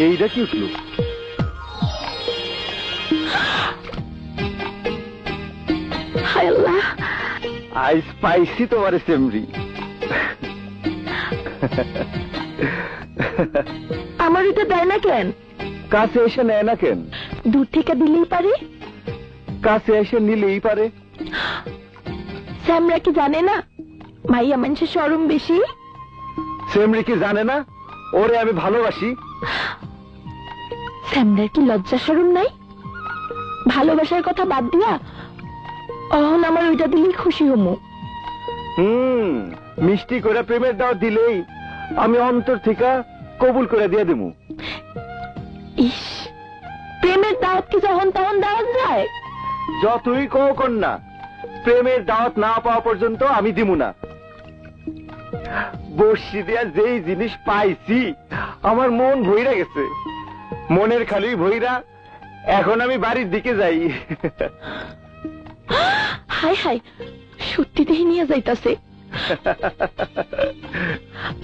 এইটা কি উঠলো? আইস পাইছি তোমারে সেমরি। আমার এটা দেয় না কেন? কাছে এসে নেয় না কেন? দূর থেকে দিলেই পারে, কাছে এসে নিলেই পারে। স্যামরা কি জানে না মাইয়া মানুষের শরম বেশি? সেমরি কি জানে না ওরে আমি ভালোবাসি? স্যামরার কি লজ্জা শরম নাই? ভালোবাসার কথা বাদ দিয়া অহন আমার ওইটা দিলেই খুশি হমু। মিষ্টি করে প্রেমের দাওয়াত দিলেই আমি অন্তর থেকে কবুল করে দিয়ে দেবো। ইস, প্রেমের দাওয়াত কি যখন তখন দাওয়াত যায়? যতই কও কন্যা, প্রেমের দাওয়াত না পাওয়া পর্যন্ত আমি দিব না। বর্ষি দেয়া যেই জিনিস পাইছি আমার মন ভইরা গেছে, মনের খালি ভইরা। এখন আমি বাড়ির দিকে যাই। হাই হাই, সত্যিতেই নিয়ে যাইতাছে।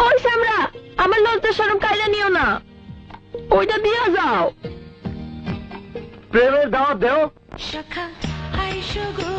ওই সামরা, আমার লজ্জা শরম কাইলা নিও না, ওইটা দিয়ে যাও। প্রেমের দাওয়াত দেও। শাখা হাই সুগো